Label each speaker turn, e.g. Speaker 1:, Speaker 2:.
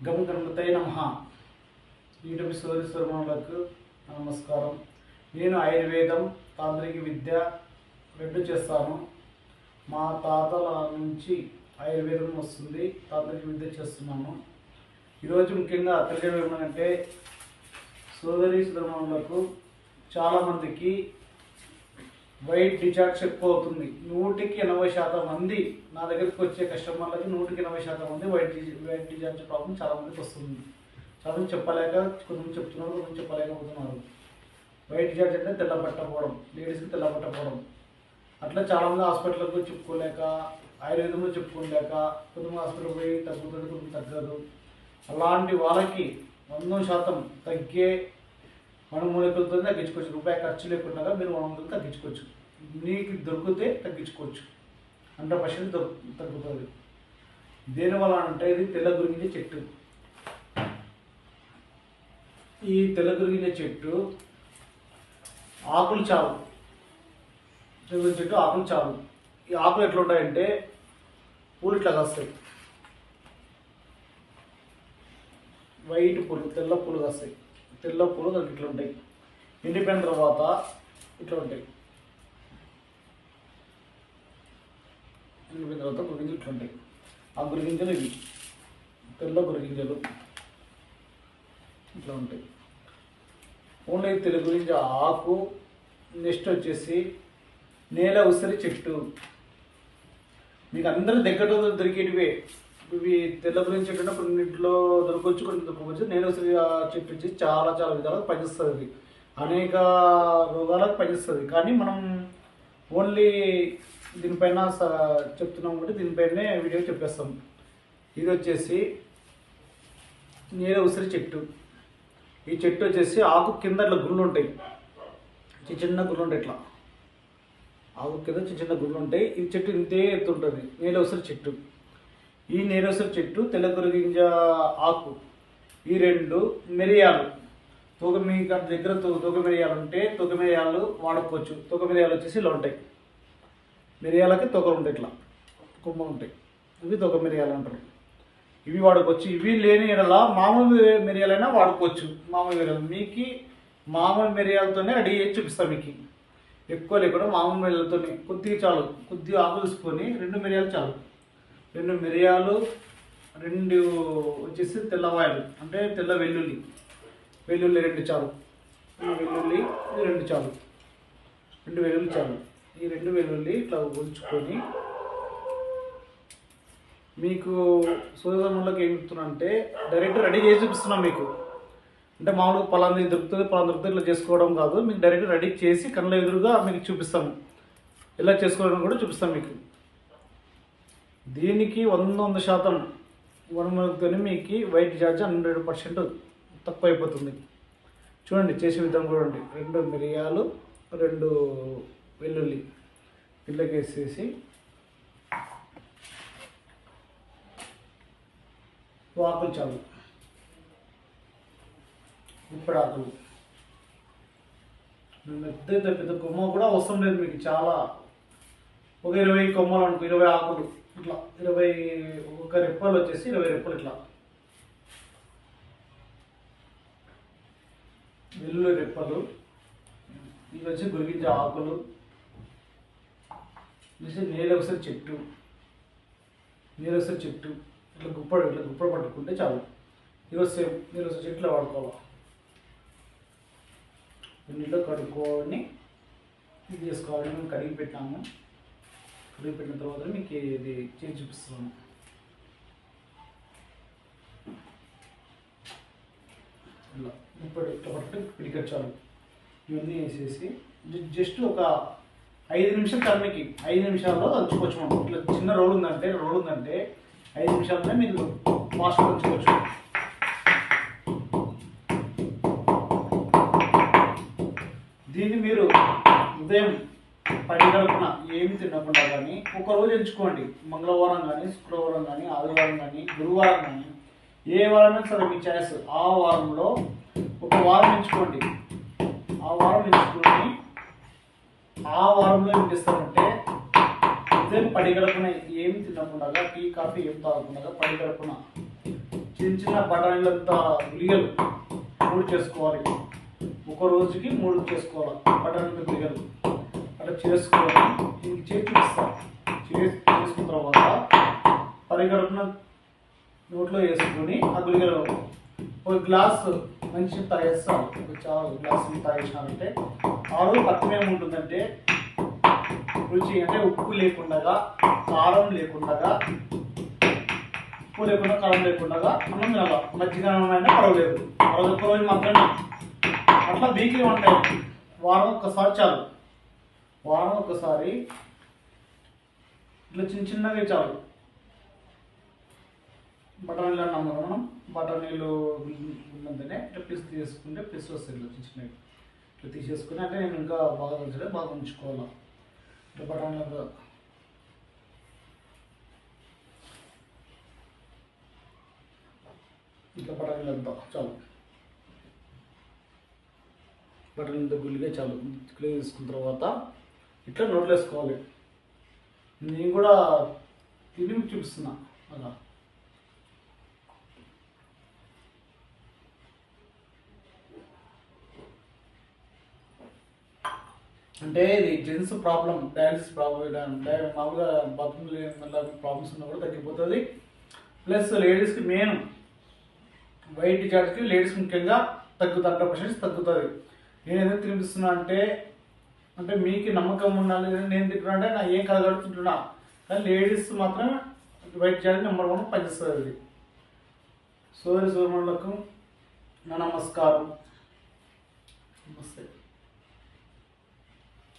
Speaker 1: గం గణపతయ నమః. యూట్యూబ్ సోదరీసోదరీమణులకు నమస్కారం. నేను ఆయుర్వేదం, తాంత్రిక విద్య రెండు చేస్తాను. మా తాతల నుంచి ఆయుర్వేదం వస్తుంది, తాంత్రిక విద్య చేస్తున్నాను. ఈరోజు ముఖ్యంగా తెలియడం ఏమంటే, సోదరీసోదరీమణులకు చాలామందికి వైట్ డిశ్చార్జ్ ఎక్కువ అవుతుంది. 100% మంది నా దగ్గరికి వచ్చే కస్టమర్లకి 100% మంది వైట్ డిశ్చార్జ్ ప్రాబ్లం చాలామందికి వస్తుంది. చాలామంది చెప్పలేక, కొంతమంది చెప్తున్నారు, కొంతమంది చెప్పలేకపోతున్నారు. వైట్ డిశ్చార్జ్ అంటే తెల్ల పట్టకపోవడం, లేడీస్కి తెల్ల పట్టకపోవడం. అట్లా చాలామంది హాస్పిటల్కి చెప్పుకోలేక, ఆయుర్వేదంలో చెప్పుకోలేక, కొంతమంది హాస్పిటల్ పోయి తగ్గుతుంది, కొంచెం తగ్గదు. అలాంటి వాళ్ళకి 100% తగ్గే వనమూలికలతో తగ్గించుకోవచ్చు. రూపాయి ఖర్చు లేకుండా మీరు వనమూలికలు తగ్గించుకోవచ్చు. నీకు దొరికితే తగ్గించుకోవచ్చు, 100% తగ్గుతుంది. దేనివల్ల అంటే ఇది తెల్ల గురింజ చెట్టు. ఈ తెల్ల గురింజ చెట్టు ఆకులు చాలు, చెట్టు ఆకులు చాలు. ఈ ఆకులు ఎట్లా ఉంటాయంటే పూలు ఇట్లా కాస్తాయి, వైట్ పూలు, తెల్ల పూలు కాస్తాయి. తెల్ల పూలు దానికి ఇట్లా ఉంటాయి. ఎండిపోయిన తర్వాత ఇట్లా ఉంటాయి. ఎండిపోయిన తర్వాత గురిగింజలు ఇట్లా ఉంటాయి. ఆ గురిగింజలు ఇవి తెల్ల గురిగింజలు ఇట్లా ఉంటాయి. ఓన్లీ తెల్ల గురింజ ఆకు. నెక్స్ట్ వచ్చేసి నేల ఉసిరి చెట్టు. మీకు అందరూ దగ్గర దొరికేటివే ఇవి. తెల్ల గురించి చెట్టు కొన్నింటిలో దొరకవచ్చు, కొన్ని దొరకవచ్చు. నేను చెట్టు వచ్చి చాలా చాలా విధాలుగా పనిచేస్తుంది, అనేక రోగాలకు పనిచేస్తుంది. కానీ మనం ఓన్లీ దీనిపైన చెప్తున్నాం కాబట్టి దీనిపైనే వీడియో చెప్పేస్తాం. ఇది వచ్చేసి నేల ఉసిరి చెట్టు. ఈ చెట్టు వచ్చేసి ఆకు కింద ఇట్లా గుళ్ళు ఉంటాయి, చిన్న గుళ్ళు ఉంటాయి. ఇట్లా ఆకు కింద చిన్న గుళ్ళు ఉంటాయి. ఈ చెట్టు ఇంతే ఎత్తు ఉంటుంది, నేల ఉసిరి చెట్టు. ఈ నేరేసరి చెట్టు, తెల్ల గురిగింజ ఆకు, ఈ రెండు మిరియాలు. మీ దగ్గర తూక మిరియాలు ఉంటే తూక మిరియాలు వాడుకోవచ్చు. తూక మిరియాలు వచ్చేసి ఇలా ఉంటాయి. మిరియాలకి తొకలు ఉంటాయి, ఇట్లా కొమ్మలు ఉంటాయి. ఇవి తూక మిరియాలు అంటారు. ఇవి వాడుకోవచ్చు. ఇవి లేని ఎడలా మామూలు మిరియాలైనా వాడుకోవచ్చు. మామూలు మిరియాలు మీకు మామూలు మిరియాలతోనే రెడీ చేసి చూపిస్తాను. మీకు ఎక్కువ లేకుండా మామూలు మిరియాలతోనే కొద్దిగా చాలు. కొద్దిగా ఆకు తీసుకొని 2 మిరియాలు చాలు. 2 మిరియాలు, 2 వచ్చేసి తెల్లవాయలు అంటే తెల్ల వెల్లుల్లి. వెల్లుల్లి 2 చాలు. వెల్లుల్లి 2 చాలు. 2 వెల్లుల్లి చాలు. ఈ 2 వెల్లుల్లి ఇట్లా ఉంచుకొని మీకు సూర్యధర్మంలోకి ఏం చెప్తున్నా అంటే డైరెక్ట్ రెడీ చేసి చూపిస్తున్నాం మీకు. అంటే మామూలుగా పలాంది దొరుకుతుంది, పలాంది దొరుకుతుంది ఇట్లా చేసుకోవడం కాదు. మీకు డైరెక్ట్ రెడీ చేసి కళ్ళ ఎదురుగా మీకు చూపిస్తాము. ఎలా చేసుకోవడం కూడా చూపిస్తాం మీకు. దీనికి 100% వనమూలికతోనే మీకు వైట్ డిశ్చార్జ్ 100% తక్కువ అయిపోతుంది. చూడండి చేసే విధానం చూడండి. 2 మిరియాలు, 2 వెల్లుల్లి ఇళ్ళకి వేసేసి ఆకులు చాలు. ఇప్పుడు ఆకులు పెద్ద పెద్ద కొమ్మ కూడా అవసరం లేదు మీకు. చాలా ఒక 20 కొమ్మలు అనుకో, 20 ఆకులు ఇట్లా 20, ఒక రెప్పలు వచ్చేసి 20 రెప్పలు ఇట్లా. వెల్లుల్లి రెప్పలు, ఇవి వచ్చి గురిగింజ ఆకులు, నేల ఉసిరి చెట్టు. నేల ఉసిరి చెట్టు ఇట్లా గుప్ప పట్టుకుంటే చాలు. ఈరోజు సేమ్ నేల ఉసిరి చెట్లు వాడుకోవాలి. నీళ్ళు కడుక్కొని ఇది చేసుకోవాలి. మేము కడిగి పెట్టాము. కడిగి పెట్టిన తర్వాత మీకు ఇది చేసి చూపిస్తున్నాను. ఇలా ఇప్పుడు ఇట్లా పట్టు పిడికట్ చాలు. ఇవన్నీ వేసేసి జస్ట్ ఒక 5 నిమిషాలు చాలు. మీకు 5 నిమిషాల్లో దంచుకోవచ్చు. మనం ఇట్లా చిన్న రోల్ ఉందంటే 5 నిమిషాలనే మీకు ఫాస్ట్గా దంచుకోవచ్చు. దీన్ని మీరు ఉదయం 10 గంటలకున ఏమి తినకుండా కానీ ఒక రోజు ఎంచుకోండి. మంగళవారం కానీ, శుక్రవారం కానీ, ఆదివారం కానీ, గురువారం కానీ, ఏ వారమైనా సరే మీ చాయిస్. ఆ వారంలో ఒక వారం ఎంచుకోండి. ఆ వారం ఎంచుకొని ఆ వారంలో ఏం చేస్తారంటే ఉదయం 10 గంటలకున ఏమి తినకుండా, టీ కాఫీ ఏం తాగకుండా 10 గంటలకున చిన్న చిన్న బఠానీలంతా గుళికలు 3 చేసుకోవాలి. ఒక రోజుకి 3 చేసుకోవాలి బఠానీల గుళికలు. అట్లా చేసుకొని దీనికి చేపిస్తాం. చేసుకున్న తర్వాత పరిగడుపున నోట్లో వేసుకొని ఆ గుళికలు ఒక గ్లాసు మంచి తాగేస్తాం. చాలా గ్లాసు తాగేసినామంటే ఆ రోజు అర్థం ఏముంటుందంటే రుచి అంటే ఉప్పు లేకుండా, కారం లేకుండా, ఉప్పు లేకుండా, కారం లేకుండా అన్నం తినాలి. మజ్జిగ అయినా పర్వాలేదు. ఒక్క రోజు మాత్రమే. అట్లా వీక్లీ 1 టైం, వారం ఒక్కసారి చాలు. వారం ఒక్కసారి ఇట్లా చిన్న చిన్నగా చాలు. బఠానీలు అన్నాము కదా మనం, బఠానీలు ఉన్నంతనే ఇట్లా పీస్ తీసుకుంటే పీస్ వస్తుంది. ఇట్లా చిన్న చిన్నవి ఇట్లా తీసేసుకుని, అంటే నేను ఇంకా బాగా తెలిసే బాగా ఉంచుకోవాలి. ఇట్లా బఠానీలు ఇట్లా బఠానీలంతా చాలు. బఠానీలంతా గుల్లిగా చాలు. గుల్లిగా తీసుకున్న తర్వాత ఇట్లా నోట్లో వేసుకోవాలి. నేను కూడా తిని మీకు చూపిస్తున్నా అలా. అంటే ఇది జెంట్స్ ప్రాబ్లం, డయాలసిస్ ప్రాబ్లం, మామూలుగా బాత్రూమ్ ప్రాబ్లమ్స్ ఉన్నా కూడా తగ్గిపోతుంది. ప్లస్ లేడీస్కి మెయిన్ వైట్ డిశ్చార్జ్కి లేడీస్కి ముఖ్యంగా తగ్గుతుంది, 100% తగ్గుతుంది. నేను ఎందుకు తినిపిస్తున్నా అంటే మీకు నమ్మకం ఉండాలి. నేను తింటున్నా అంటే నా ఏం కలగడుతుంటున్నా, కానీ లేడీస్ మాత్రం వైట్ డిశ్చార్జ్ నెంబర్ 1 పనిచేస్తుంది. సోదరి సోదరులకు నా నమస్కారం. నమస్తే.